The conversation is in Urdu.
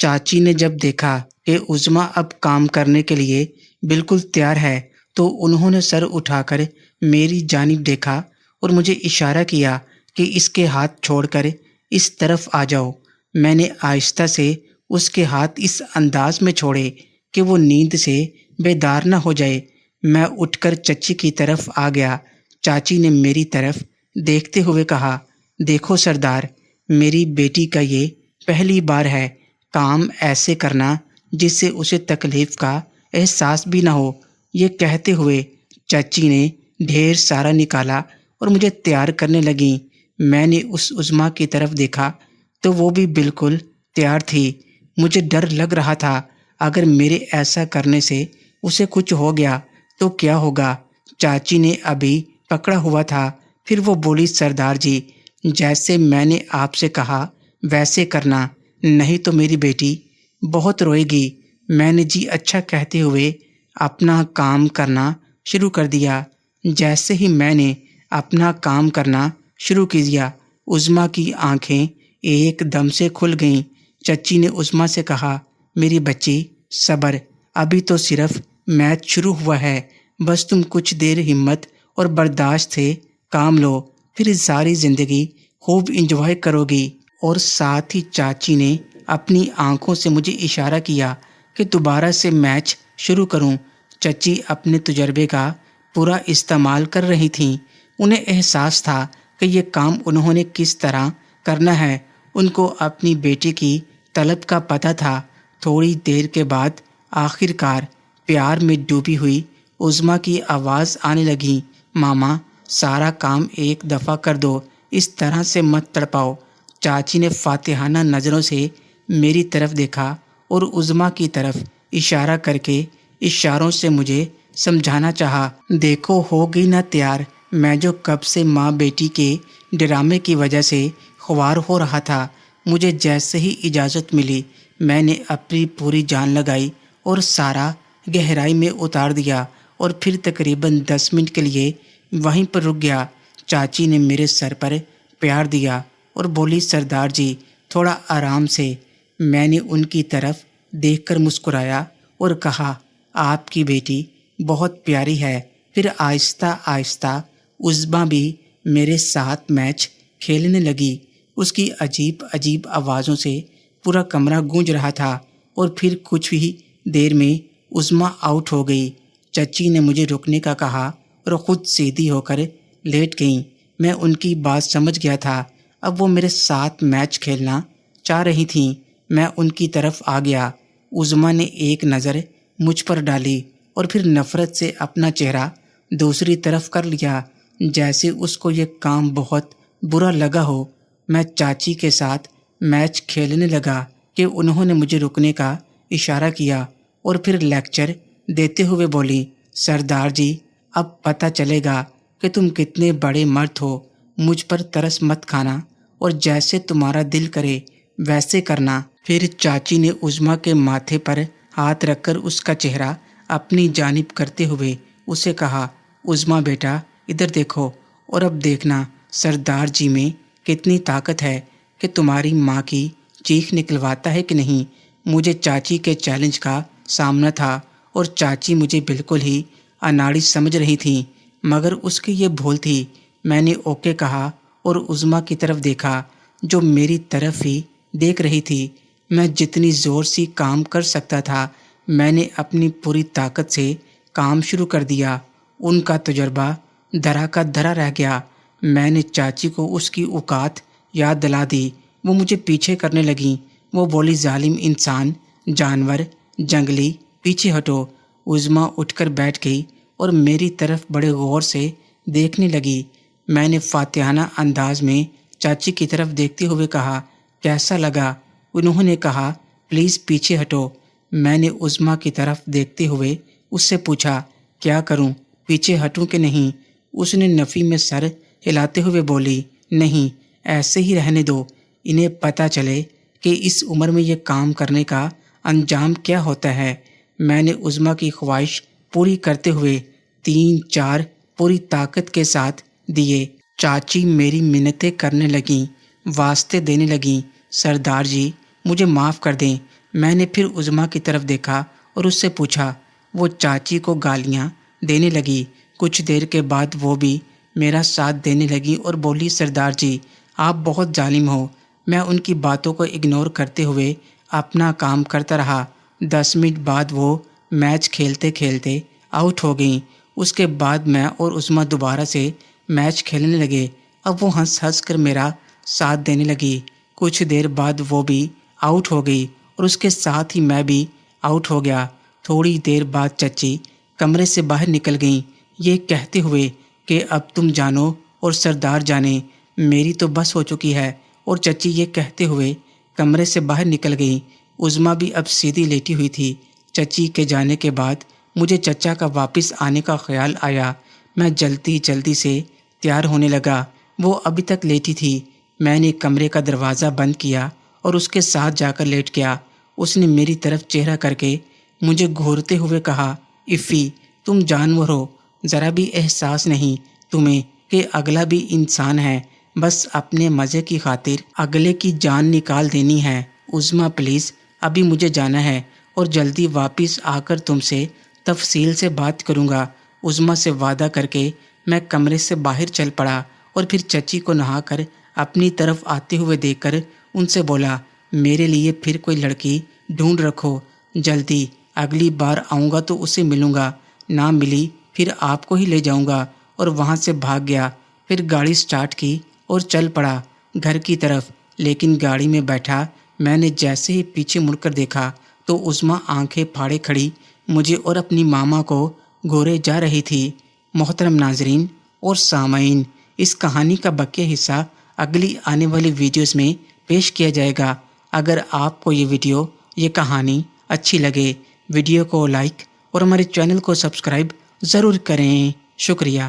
چاچی نے جب دیکھا کہ عظمیٰ اب کام کرنے کے لیے بالکل تیار ہے تو انہوں نے سر اٹھا کر میری جانب دیکھا اور مجھے اشارہ کیا کہ اس کے ہاتھ چھوڑ کر اس طرف آ جاؤ۔ میں نے آہستہ سے اس کے ہاتھ اس انداز میں چھوڑے کہ وہ نیند سے بیدار نہ ہو جائے۔ میں اٹھ کر چچی کی طرف آ گیا۔ چاچی نے میری طرف دیکھتے ہوئے کہا، دیکھو سردار، میری بیٹی کا یہ پہلی بار ہے کام ایسے کرنا جس سے اسے تکلیف کا احساس بھی نہ ہو۔ یہ کہتے ہوئے چچی نے ڈھیر سارا نکالا اور مجھے تیار کرنے لگیں۔ میں نے اس عظمیٰ کی طرف دیکھا تو وہ بھی بالکل تیار تھی۔ مجھے ڈر لگ رہا تھا اگر میرے ایسا کرنے سے اسے کچھ ہو گیا تو کیا ہوگا۔ چاچی نے ابھی پکڑا ہوا تھا، پھر وہ بولی، سردار جی، جیسے میں نے آپ سے کہا ویسے کرنا، نہیں تو میری بیٹی بہت روئے گی۔ میں نے جی اچھا کہتے ہوئے اپنا کام کرنا شروع کر دیا۔ جیسے ہی میں نے اپنا کام کرنا شروع کیا، عظمیٰ کی آنکھیں ایک دم سے کھل گئیں۔ چچی نے عظمیٰ سے کہا، میری بچی، صبر، ابھی تو صرف میچ شروع ہوا ہے، بس تم کچھ دیر ہمت اور برداشت سے کام لو، پھر ساری زندگی خوب انجوائے کرو گی۔ اور ساتھ ہی چاچی نے اپنی آنکھوں سے مجھے اشارہ کیا کہ دوبارہ سے میچ شروع کروں۔ چچی اپنے تجربے کا پورا استعمال کر رہی تھیں۔ انہیں احساس تھا کہ یہ کام انہوں نے کس طرح کرنا ہے۔ ان کو اپنی بیٹی کی طلب کا پتہ تھا۔ تھوڑی دیر کے بعد آخر کار پیار میں ڈوبی ہوئی عظمیٰ کی آواز آنے لگی، ماما، سارا کام ایک دفعہ کر دو، اس طرح سے مت تڑپاؤ۔ چاچی نے فاتحانہ نظروں سے میری طرف دیکھا اور عظمیٰ کی طرف اشارہ کر کے اشاروں سے مجھے سمجھانا چاہا، دیکھو ہو گئی نہ تیار۔ میں جو کب سے ماں بیٹی کے ڈرامے کی وجہ سے خوار ہو رہا تھا، مجھے جیسے ہی اجازت ملی میں نے اپنی پوری جان لگائی اور سارا گہرائی میں اتار دیا اور پھر تقریباً 10 منٹ کے لیے وہیں پر رک گیا۔ چاچی نے میرے سر پر پیار دیا اور بولی، سردار جی، تھوڑا آرام سے۔ میں نے ان کی طرف دیکھ کر مسکرایا اور کہا، آپ کی بیٹی بہت پیاری ہے۔ پھر آہستہ آہستہ عظمیٰ بھی میرے ساتھ میچ کھیلنے لگی۔ اس کی عجیب عجیب آوازوں سے پورا کمرہ گونج رہا تھا اور پھر کچھ ہی دیر میں عظمیٰ آؤٹ ہو گئی۔ چچی نے مجھے رکنے کا کہا اور خود سیدھی ہو کر لیٹ گئیں۔ میں ان کی بات سمجھ گیا تھا، اب وہ میرے ساتھ میچ کھیلنا چاہ رہی تھیں۔ میں ان کی طرف آ گیا۔ عظمیٰ نے ایک نظر مجھ پر ڈالی اور پھر نفرت سے اپنا چہرہ دوسری طرف کر لیا، جیسے اس کو یہ کام بہت برا لگا ہو۔ میں چاچی کے ساتھ میچ کھیلنے لگا کہ انہوں نے مجھے رکنے کا اشارہ کیا اور پھر لیکچر دیتے ہوئے بولی، سردار جی، اب پتہ چلے گا کہ تم کتنے بڑے مرد ہو۔ مجھ پر ترس مت کھانا اور جیسے تمہارا دل کرے ویسے کرنا۔ پھر چاچی نے عظمیٰ کے ماتھے پر ہاتھ رکھ کر اس کا چہرہ اپنی جانب کرتے ہوئے اسے کہا، عظمیٰ بیٹا، ادھر دیکھو اور اب دیکھنا سردار جی میں کتنی طاقت ہے کہ تمہاری ماں کی چیخ نکلواتا ہے کہ نہیں۔ مجھے چاچی کے چیلنج کا سامنا تھا اور چاچی مجھے بالکل ہی اناڑی سمجھ رہی تھیں، مگر اس کی یہ بھول تھی۔ میں نے اوکے کہا اور عظمیٰ کی طرف دیکھا جو میری طرف ہی دیکھ رہی تھی۔ میں جتنی زور سے کام کر سکتا تھا میں نے اپنی پوری طاقت سے کام شروع کر دیا۔ ان کا تجربہ دھرا کا دھرا رہ گیا۔ میں نے چاچی کو اس کی اوقات یاد دلا دی۔ وہ مجھے پیچھے کرنے لگیں۔ وہ بولی، ظالم انسان، جانور، جنگلی، پیچھے ہٹو۔ عظمیٰ اٹھ کر بیٹھ گئی اور میری طرف بڑے غور سے دیکھنے لگی۔ میں نے فاتحانہ انداز میں چاچی کی طرف دیکھتے ہوئے کہا، کیسا لگا؟ انہوں نے کہا، پلیز پیچھے ہٹو۔ میں نے عظمیٰ کی طرف دیکھتے ہوئے اس سے پوچھا، کیا کروں، پیچھے ہٹوں کہ نہیں؟ اس نے نفی میں سر ہلاتے ہوئے بولی، نہیں، ایسے ہی رہنے دو، انہیں پتہ چلے کہ اس عمر میں یہ کام کرنے کا انجام کیا ہوتا ہے۔ میں نے عظمیٰ کی خواہش پوری کرتے ہوئے 3-4 پوری طاقت کے ساتھ دیے۔ چاچی میری منتیں کرنے لگیں، واسطے دینے لگیں، سردار جی، مجھے معاف کر دیں، میں نے پھر عظمیٰ کی طرف دیکھا اور اس سے پوچھا۔ وہ چاچی کو گالیاں دینے لگی۔ کچھ دیر کے بعد وہ بھی میرا ساتھ دینے لگی اور بولی، سردار جی آپ بہت ظالم ہو۔ میں ان کی باتوں کو اگنور کرتے ہوئے اپنا کام کرتا رہا۔ 10 منٹ بعد وہ میچ کھیلتے کھیلتے آؤٹ ہو گئیں۔ اس کے بعد میں اور عظمیٰ دوبارہ سے میچ کھیلنے لگے۔ اب وہ ہنس ہنس کر میرا ساتھ دینے لگی۔ کچھ دیر بعد وہ بھی آؤٹ ہو گئی اور اس کے ساتھ ہی میں بھی آؤٹ ہو گیا۔ تھوڑی دیر بعد چچی کمرے سے باہر نکل گئیں، یہ کہتے ہوئے کہ اب تم جانو اور سردار جانے، میری تو بس ہو چکی ہے۔ اور چچی یہ کہتے ہوئے کمرے سے باہر نکل گئیں۔ عظمیٰ بھی اب سیدھی لیٹی ہوئی تھی۔ چچی کے جانے کے بعد مجھے چچا کا واپس آنے کا خیال آیا۔ میں جلدی سے تیار ہونے لگا۔ وہ ابھی تک لیٹی تھی۔ میں نے کمرے کا دروازہ بند کیا اور اس کے ساتھ جا کر لیٹ گیا۔ اس نے میری طرف چہرہ کر کے مجھے گھورتے ہوئے کہا، افی تم جانور ہو، ذرا بھی احساس نہیں تمہیں کہ اگلا بھی انسان ہے، بس اپنے مزے کی خاطر اگلے کی جان نکال دینی ہے۔ عظمیٰ پلیز ابھی مجھے جانا ہے اور جلدی واپس آ کر تم سے تفصیل سے بات کروں گا۔ عظمیٰ سے وعدہ کر کے میں کمرے سے باہر چل پڑا اور پھر چچی کو نہا کر اپنی طرف آتے ہوئے دیکھ کر ان سے بولا، میرے لیے پھر کوئی لڑکی ڈھونڈ رکھو جلدی، اگلی بار آؤں گا تو اسے ملوں گا، نہ ملی پھر آپ کو ہی لے جاؤں گا۔ اور وہاں سے بھاگ گیا۔ پھر گاڑی سٹارٹ کی اور چل پڑا گھر کی طرف۔ لیکن گاڑی میں بیٹھا میں نے جیسے ہی پیچھے مڑ کر دیکھا تو عظمیٰ آنکھیں پھاڑے کھڑی مجھے اور اپنی ماما کو گھورے جا رہی تھی۔ محترم ناظرین اور سامعین، اس کہانی کا بقیہ حصہ اگلی آنے والی ویڈیوز میں پیش کیا جائے گا۔ اگر آپ کو یہ کہانی اچھی لگے، ویڈیو کو لائک اور ہمارے چینل کو سبسکرائب ضرور کریں۔ شکریہ۔